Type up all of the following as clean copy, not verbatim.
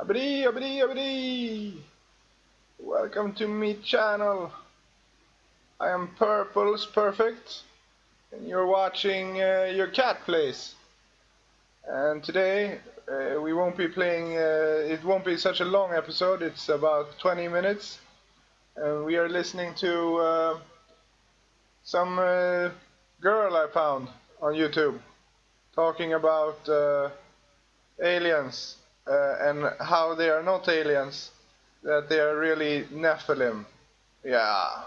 Abri. Welcome to me channel. I am Purple's Perfect, and you're watching your cat plays. And today we won't be playing. It won't be such a long episode. It's about 20 minutes, and we are listening to some girl I found on YouTube talking about aliens and how they are not aliens, that they are really Nephilim. Yeah,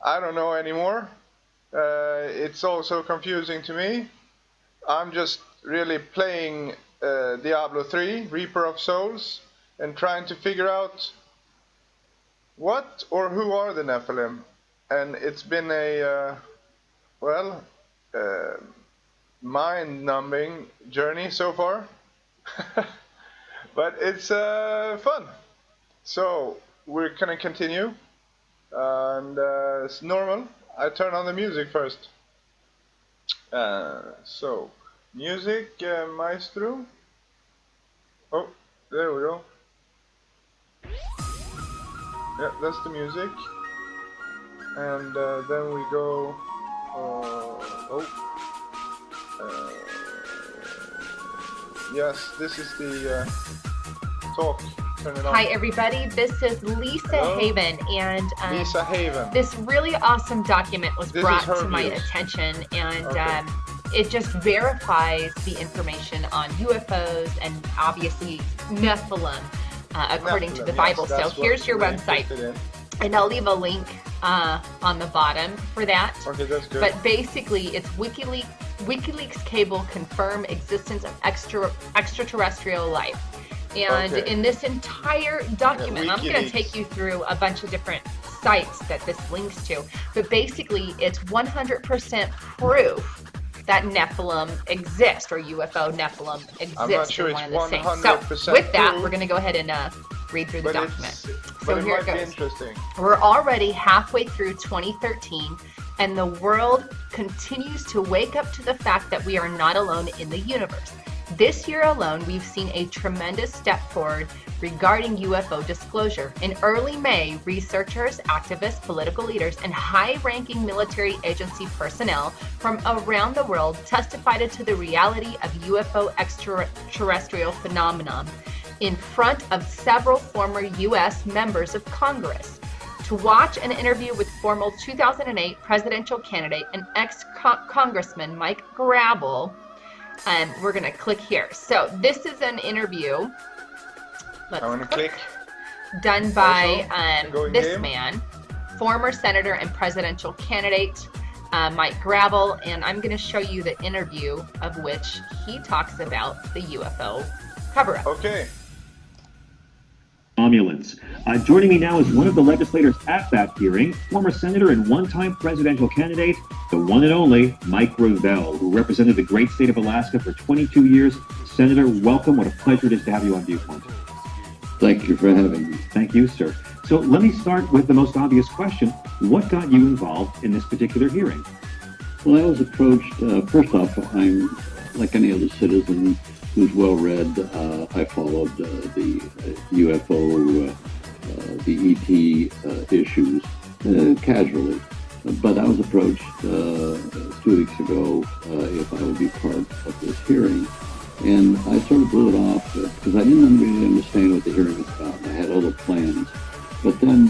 I don't know anymore. It's also confusing to me. I'm just really playing Diablo 3, Reaper of Souls, and trying to figure out what or who are the Nephilim. And it's been a, mind-numbing journey so far. But it's fun. So we're gonna continue. And it's normal. I turn on the music first. So, music, maestro. Oh, there we go. Yeah, that's the music. And then we go. Yes, this is the talk. Turn it on. Hi everybody, this is Lisa Hello? Haven, and Lisa Haven. this really awesome document was brought to my attention, and it just verifies the information on UFOs and obviously Nephilim, according to the Bible. So here's your website, and I'll leave a link on the bottom for that. Okay, that's good. But basically, it's WikiLeaks cable confirm existence of extraterrestrial life. And in this entire document, I'm going to take you through a bunch of different sites that this links to. But basically, it's 100% proof that Nephilim exist, or UFO Nephilim exist. I'm not sure in it's one 100% of the same. So with that, proof, we're going to go ahead and read through the document. So here it goes. Interesting. We're already halfway through 2013, and the world continues to wake up to the fact that we are not alone in the universe. This year alone, we've seen a tremendous step forward regarding UFO disclosure. In early May, researchers, activists, political leaders, and high-ranking military agency personnel from around the world testified to the reality of UFO extraterrestrial phenomenon in front of several former U.S. members of Congress. To watch an interview with former 2008 presidential candidate and ex-congressman Mike Gravel, we're going to click here. So this is an interview. I want to click. Done by this man, former senator and presidential candidate Mike Gravel, and I'm going to show you the interview of which he talks about the UFO cover-up. Okay. Romulans. Joining me now is one of the legislators at that hearing, former senator and one-time presidential candidate, the one and only Mike Gravel, who represented the great state of Alaska for 22 years. Senator, welcome. What a pleasure it is to have you on Viewpoint. Thank you for having me. Thank you, sir. So let me start with the most obvious question. What got you involved in this particular hearing? Well, I was approached, first off, I'm like any other citizen who's well-read. I followed the UFO, the ET issues casually. But I was approached 2 weeks ago if I would be part of this hearing. And I sort of blew it off because I didn't really understand what the hearing was about. I had other plans. But then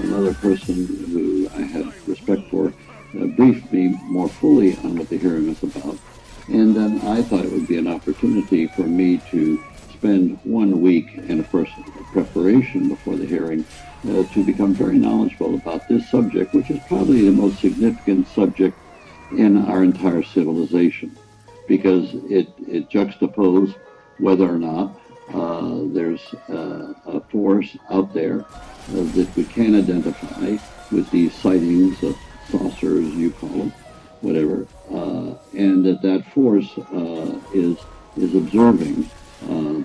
another person who I had respect for briefed me more fully on what the hearing was about. And then I thought it would be an opportunity for me to spend 1 week in preparation before the hearing to become very knowledgeable about this subject, which is probably the most significant subject in our entire civilization, because it juxtaposes whether or not there's a force out there that we can identify with these sightings of saucers, you call them, whatever, and that force is observing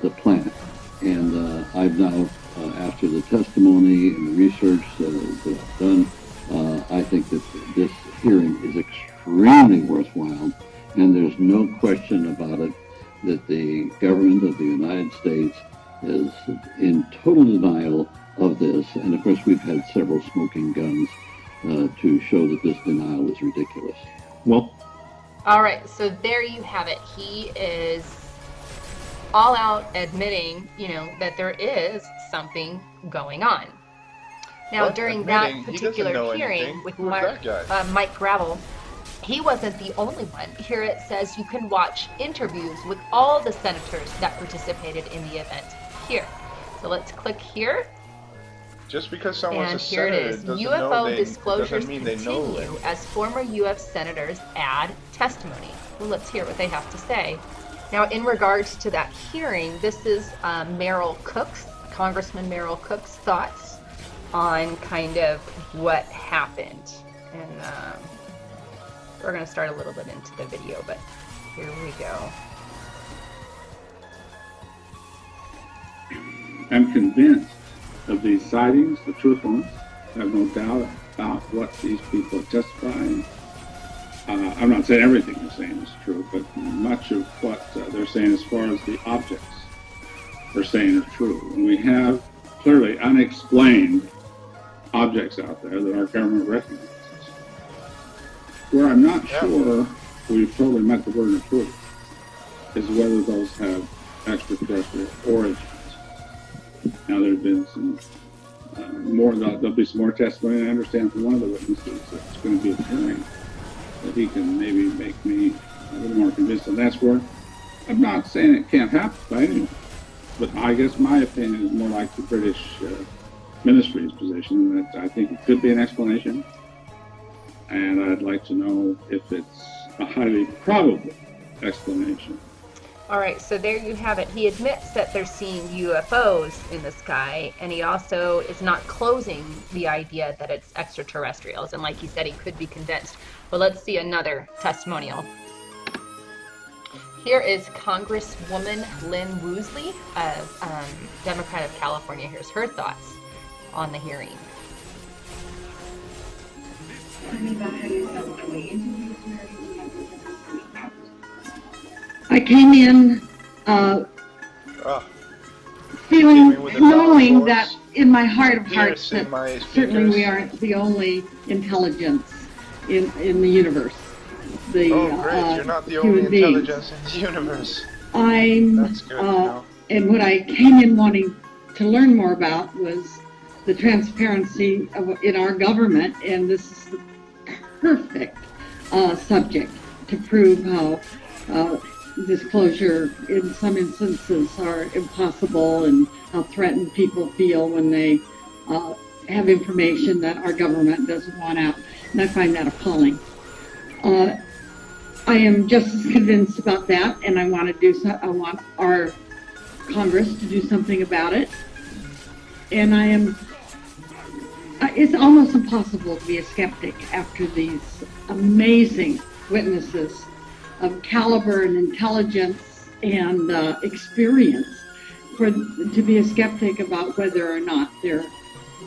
the planet. And I've now, after the testimony and the research that I've done, I think that this hearing is extremely worthwhile, and there's no question about it that the government of the United States is in total denial of this. And of course, we've had several smoking guns to show that this denial is ridiculous. Well, all right, so there you have it. He is all out admitting, that there is something going on. Now, What? during Admitting? that He doesn't particular know hearing anything. with Who's that guy? Mike Gravel, he wasn't the only one. Here it says you can watch interviews with all the senators that participated in the event here. So let's click here. Just because someone's And a here it senator is. doesn't UFO know disclosures doesn't mean they know continue it. as former UF senators add testimony. Well, let's hear what they have to say. Now, in regards to that hearing, this is Congressman Merrill Cook's thoughts on kind of what happened. And we're going to start a little bit into the video, but here we go. I'm convinced of these sightings, the truthfulness. I have no doubt about what these people are testifying. I'm not saying everything they're saying is true, but much of what they're saying as far as the objects they're saying are true. And we have clearly unexplained objects out there that our government recognizes. Where I'm not sure we've totally met the burden of proof is whether those have extraterrestrial origins. Now there's been some there'll be some more testimony. I understand from one of the witnesses that's going to be appearing that he can maybe make me a little more convinced. And that's where I'm not saying it can't happen by anyone, but I guess my opinion is more like the British ministry's position, that I think it could be an explanation, and I'd like to know if it's a highly probable explanation. All right, so there you have it. He admits that they're seeing UFOs in the sky, and he also is not closing the idea that it's extraterrestrials. And like he said, he could be convinced. But let's see another testimonial. Here is Congresswoman Lynn Woosley of Democrat of California. Here's her thoughts on the hearing. I came in feeling, knowing that in my heart of hearts that certainly we aren't the only intelligence in the universe. Great, you're not the only intelligence in the universe. That's good, and what I came in wanting to learn more about was the transparency in our government, and this is the perfect subject to prove how disclosure in some instances are impossible, and how threatened people feel when they have information that our government doesn't want out. And I find that appalling. I am just as convinced about that, and I want want our Congress to do something about it. And it's almost impossible to be a skeptic after these amazing witnesses of caliber and intelligence and experience to be a skeptic about whether or not there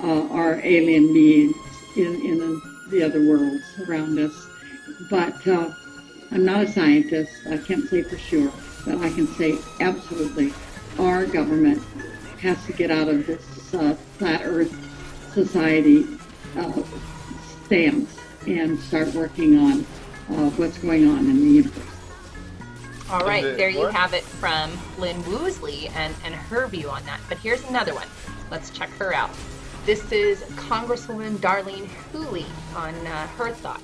are alien beings in the other worlds around us. But I'm not a scientist. I can't say for sure, but I can say absolutely our government has to get out of this flat earth society stance and start working on what's going on in the universe. All right, there you have it from Lynn Woosley and her view on that. But here's another one. Let's check her out. This is Congresswoman Darlene Hooley on her thoughts.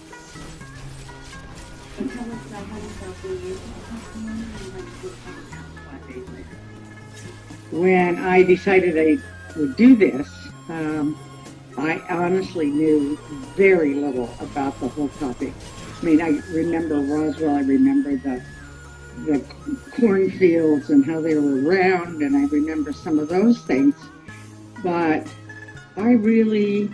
When I decided I would do this, I honestly knew very little about the whole topic. I mean, I remember Roswell, I remember the cornfields and how they were around, and I remember some of those things, but I really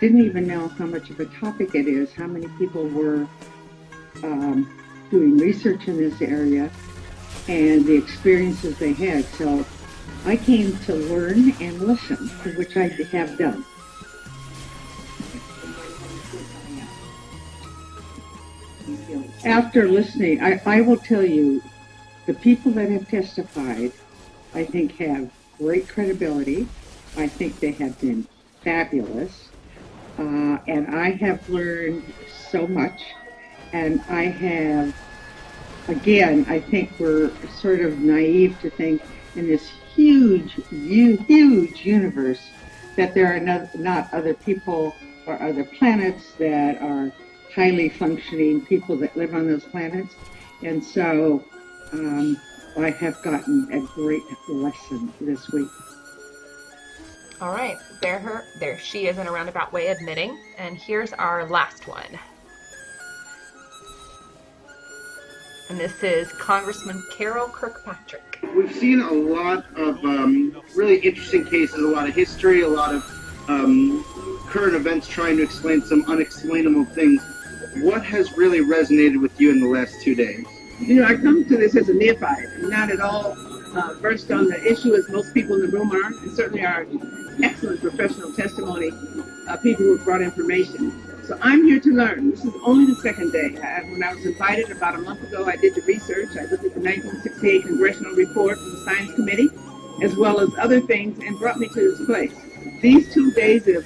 didn't even know how much of a topic it is, how many people were doing research in this area, and the experiences they had. So I came to learn and listen, which I have done. After listening, I will tell you, the people that have testified, I think, have great credibility. I think they have been fabulous. And I have learned so much. And I have, again, I think we're sort of naive to think in this huge universe that there are not other people or other planets that are highly functioning people that live on those planets. And so I have gotten a great lesson this week. All right, there she is in a roundabout way admitting. And here's our last one. And this is Congressman Carol Kirkpatrick. We've seen a lot of really interesting cases, a lot of history, a lot of current events trying to explain some unexplainable things. What has really resonated with you in the last 2 days? You know, I come to this as a neophyte, not at all versed on the issue as most people in the room are, and certainly our excellent professional testimony people who have brought information. So I'm here to learn. This is only the second day. When I was invited about a month ago, I did the research. I looked at the 1968 Congressional Report from the Science Committee, as well as other things, and brought me to this place. These 2 days of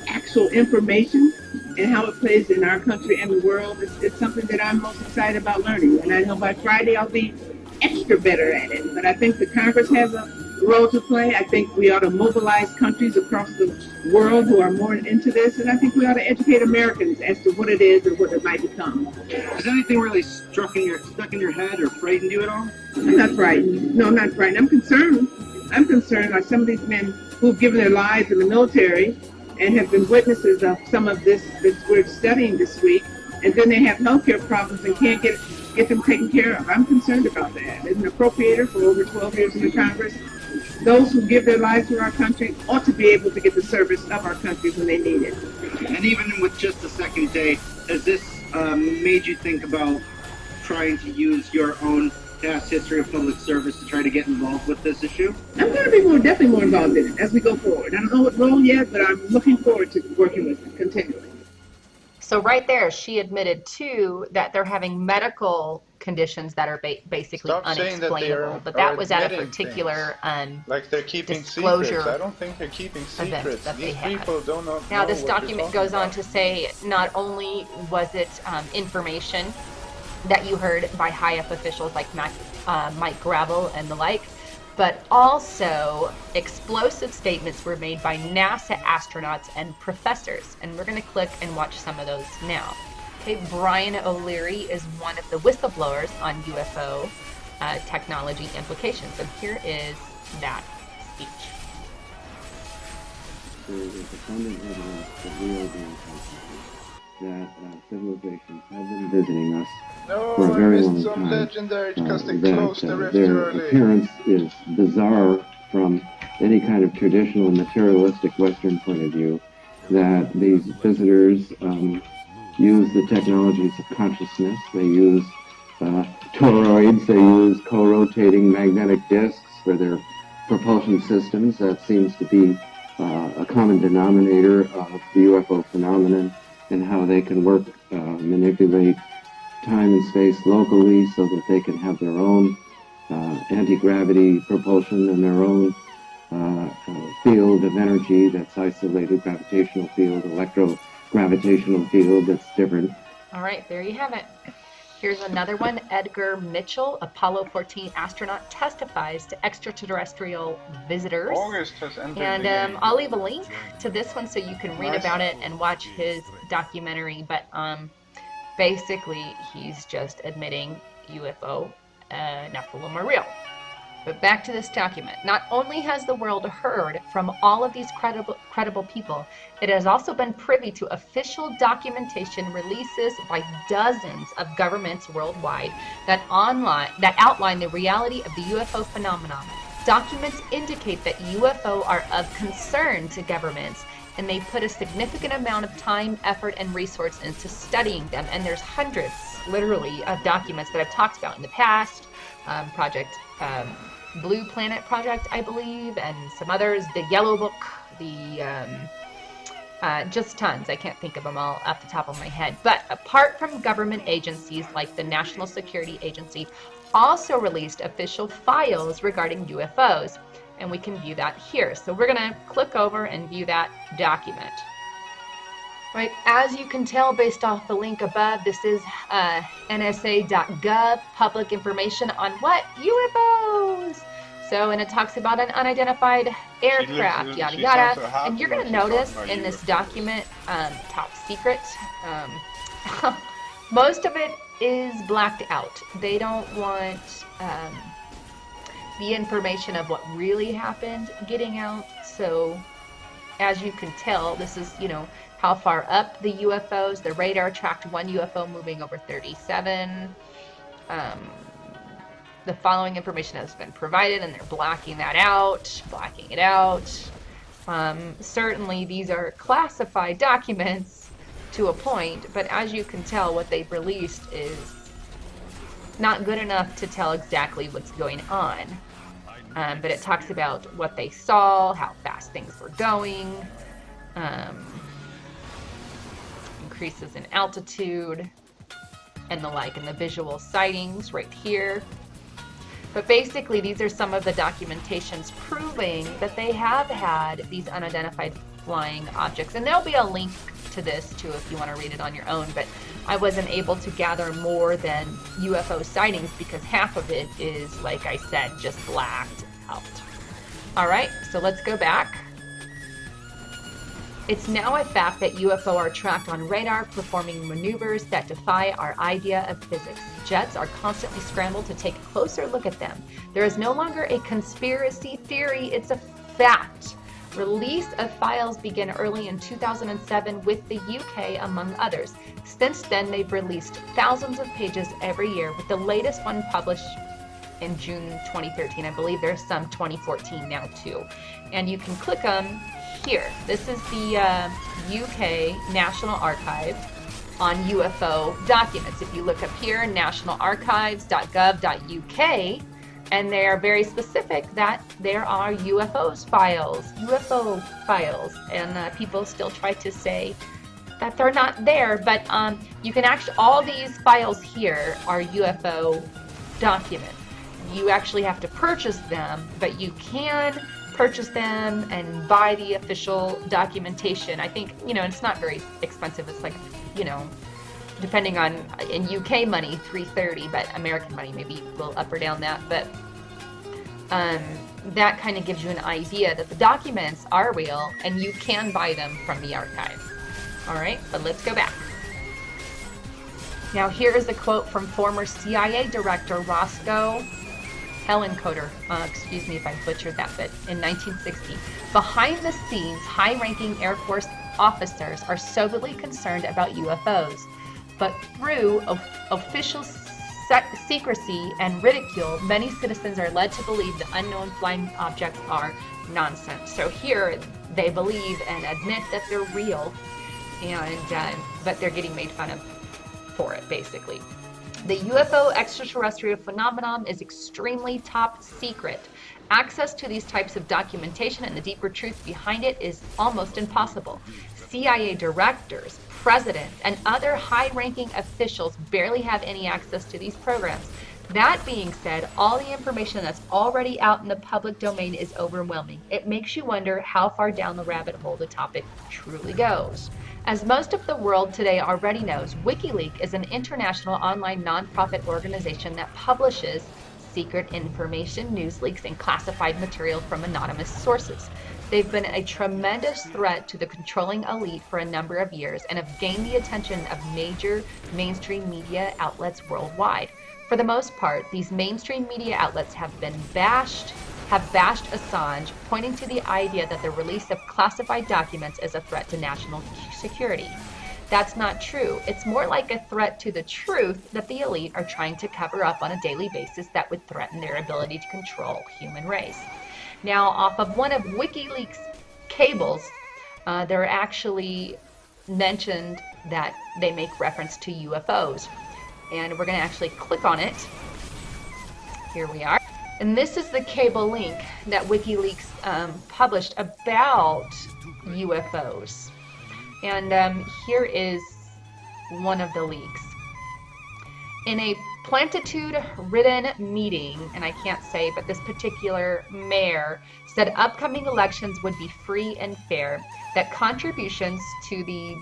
actual information and how it plays in our country and the world, it's something that I'm most excited about learning. And I know by Friday I'll be extra better at it. But I think the Congress has a role to play. I think we ought to mobilize countries across the world who are more into this, and I think we ought to educate Americans as to what it is and what it might become. Has anything really stuck in your head or frightened you at all? I'm not frightened. No, I'm not frightened. I'm concerned. I'm concerned by some of these men who've given their lives in the military and have been witnesses of some of this that we're studying this week, and then they have healthcare problems and can't get them taken care of. I'm concerned about that. As an appropriator for over 12 years in the Congress, those who give their lives to our country ought to be able to get the service of our country when they need it. And even with just the second day, has this made you think about trying to use your own past history of public service to try to get involved with this issue? I'm going to be definitely more involved in it as we go forward. I don't know what role yet, but I'm looking forward to working with it continually. So right there, she admitted too that they're having medical conditions that are basically Stop saying that they unexplainable. are, But that was at a admitting particular like they're keeping disclosure secrets. I don't think they're keeping secrets. that they These had. people don't know. Now this what they're document talking goes on about. to say not only was it information that you heard by high up officials like Mike Gravel and the like, but also explosive statements were made by NASA astronauts and professors. And we're going to click and watch some of those now. Okay, Brian O'Leary is one of the whistleblowers on UFO technology implications. And here is that speech. There is abundant evidence that we are being contacted, that civilizations have been visiting us No, for a I very missed long some time. legendary because they That closed the rift their early. appearance is bizarre from any kind of traditional materialistic Western point of view, that these visitors use the technologies of consciousness. They use toroids, they use co-rotating magnetic disks for their propulsion systems. That seems to be a common denominator of the UFO phenomenon, and how they can work, manipulate time and space locally so that they can have their own anti-gravity propulsion and their own field of energy that's isolated, gravitational field, electro-gravitational field that's different. All right, there you have it. Here's another one. Edgar Mitchell, Apollo 14 astronaut, testifies to extraterrestrial visitors. August has entered And the game. I'll leave a link to this one so you can read Nice. about it and watch his documentary. But basically, he's just admitting UFO Nephilim are real. But back to this document. Not only has the world heard from all of these credible people, it has also been privy to official documentation releases by dozens of governments worldwide that outline the reality of the UFO phenomenon. Documents indicate that UFO are of concern to governments, and they put a significant amount of time, effort, and resource into studying them. And there's hundreds, literally, of documents that I've talked about in the past. Project Blue Planet Project, I believe, and some others. The Yellow Book, just tons. I can't think of them all off the top of my head. But apart from government agencies like the National Security Agency, also released official files regarding UFOs. and we can view that here. So we're going to click over and view that document. Right, as you can tell based off the link above, this is nsa.gov, public information on what? UFOs! So, and it talks about an unidentified aircraft, yada yada. And you're going to notice in this document, top secret, most of it is blacked out. They don't want the information of what really happened getting out. So, as you can tell, this is, you know, how far up the UFOs. The radar tracked one UFO moving over 37. The following information has been provided, and they're blocking that out, blacking it out. Certainly, these are classified documents to a point, but as you can tell, what they've released is not good enough to tell exactly what's going on. But it talks about what they saw, how fast things were going, increases in altitude, and the like, and the visual sightings right here. But basically, these are some of the documentations proving that they have had these unidentified flying objects. And there'll be a link to this, too, if you want to read it on your own. But I wasn't able to gather more than UFO sightings because half of it is, like I said, just blacked out. All right, so let's go back. It's now a fact that UFO are tracked on radar, performing maneuvers that defy our idea of physics. Jets are constantly scrambled to take a closer look at them. There is no longer a conspiracy theory, it's a fact. Release of files began early in 2007 with the UK, among others. Since then, they've released thousands of pages every year, with the latest one published in June 2013. I believe there's some 2014 now, too. And you can click them here. This is the UK National Archive on UFO documents. If you look up here, nationalarchives.gov.uk, and they are very specific that there are UFO files, and people still try to say that they're not there, but you can actually, all these files here are UFO documents. You actually have to purchase them, but you can purchase them and buy the official documentation. I think, you know, it's not very expensive. It's like, you know, depending on, in UK money, $3.30, but American money maybe a little up or down that. But that kind of gives you an idea that the documents are real and you can buy them from the archive. All right, but let's go back. Now here is a quote from former CIA Director Roscoe Hellencoder, excuse me if I butchered that bit, in 1960. Behind the scenes, high-ranking Air Force officers are soberly concerned about UFOs, but through official secrecy and ridicule, many citizens are led to believe the unknown flying objects are nonsense. So here, they believe and admit that they're real, and but they're getting made fun of for it, basically. The UFO extraterrestrial phenomenon is extremely top secret. Access to these types of documentation and the deeper truth behind it is almost impossible. CIA directors, president, and other high-ranking officials barely have any access to these programs. That being said, all the information that's already out in the public domain is overwhelming. It makes you wonder how far down the rabbit hole the topic truly goes. As most of the world today already knows, WikiLeaks is an international online nonprofit organization that publishes secret information, news leaks, and classified material from anonymous sources. They've been a tremendous threat to the controlling elite for a number of years and have gained the attention of major mainstream media outlets worldwide. For the most part, these mainstream media outlets have bashed Assange, pointing to the idea that the release of classified documents is a threat to national security. That's not true. It's more like a threat to the truth that the elite are trying to cover up on a daily basis that would threaten their ability to control the human race. Now, off of one of WikiLeaks' cables, they're actually mentioned that they make reference to UFOs. And we're going to actually click on it. Here we are. And this is the cable link that WikiLeaks published about UFOs. And here is one of the leaks. In a platitude-ridden meeting, and I can't say, but this particular mayor said upcoming elections would be free and fair, that contributions to the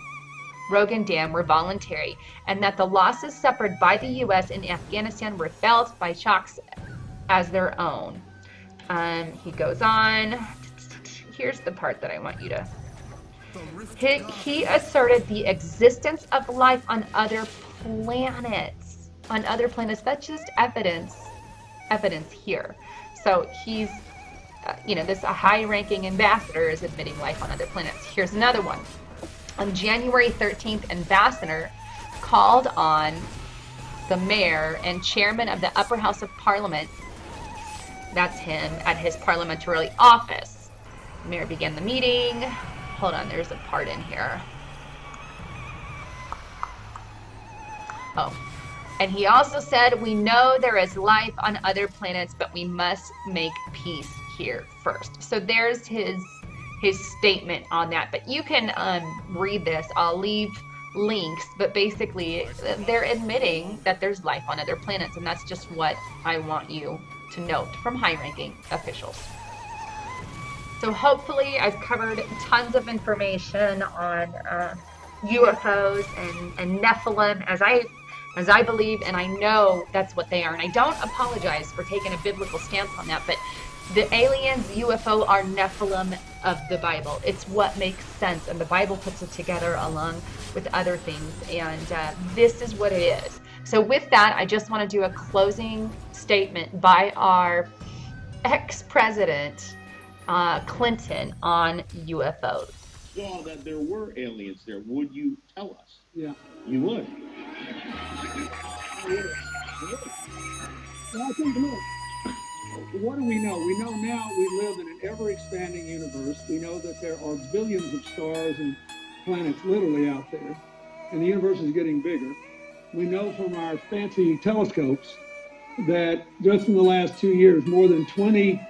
Rogan Dam were voluntary, and that the losses suffered by the U.S. in Afghanistan were felt by Shaks as their own. He goes on. Here's the part that I want you to... He asserted the existence of life on other planets. On other planets. That's just evidence here. So he's, this a high-ranking ambassador is admitting life on other planets. Here's another one. On January 13th, ambassador called on the mayor and chairman of the upper house of parliament, that's him, at his parliamentary office. The mayor began the meeting. Hold on, there's a part in here. Oh. And he also said, we know there is life on other planets, but we must make peace here first. So there's his statement on that. But you can read this. I'll leave links. But basically, they're admitting that there's life on other planets. And that's just what I want you to note from high-ranking officials. So hopefully I've covered tons of information on UFOs and Nephilim as I believe, and I know that's what they are. And I don't apologize for taking a biblical stance on that, but the aliens, UFO, are Nephilim of the Bible. It's what makes sense, and the Bible puts it together along with other things, and this is what it is. So with that, I just want to do a closing statement by our ex-president, Clinton, on UFOs. Saw that there were aliens there. Would you tell us? Yeah. You would? Well, I think, look, what do we know? We know now we live in an ever-expanding universe. We know that there are billions of stars and planets literally out there, and the universe is getting bigger. We know from our fancy telescopes that just in the last 2 years, more than 20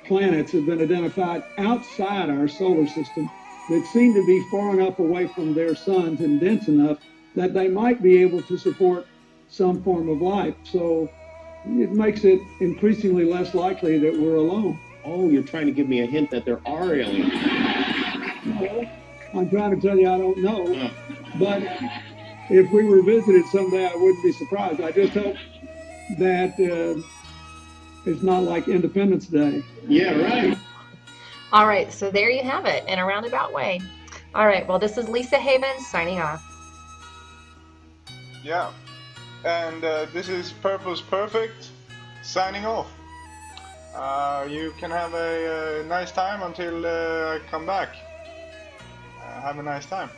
planets have been identified outside our solar system that seem to be far enough away from their suns and dense enough that they might be able to support some form of life. So it makes it increasingly less likely that we're alone. Oh, you're trying to give me a hint that there are aliens. No, I'm trying to tell you I don't know. But if we were visited someday, I wouldn't be surprised. I just hope that it's not like Independence Day. Yeah, right. All right, so there you have it in a roundabout way. All right, well, this is Lisa Havens signing off. Yeah, and this is Purple's Perfect signing off. You can have a nice time until I come back. Have a nice time.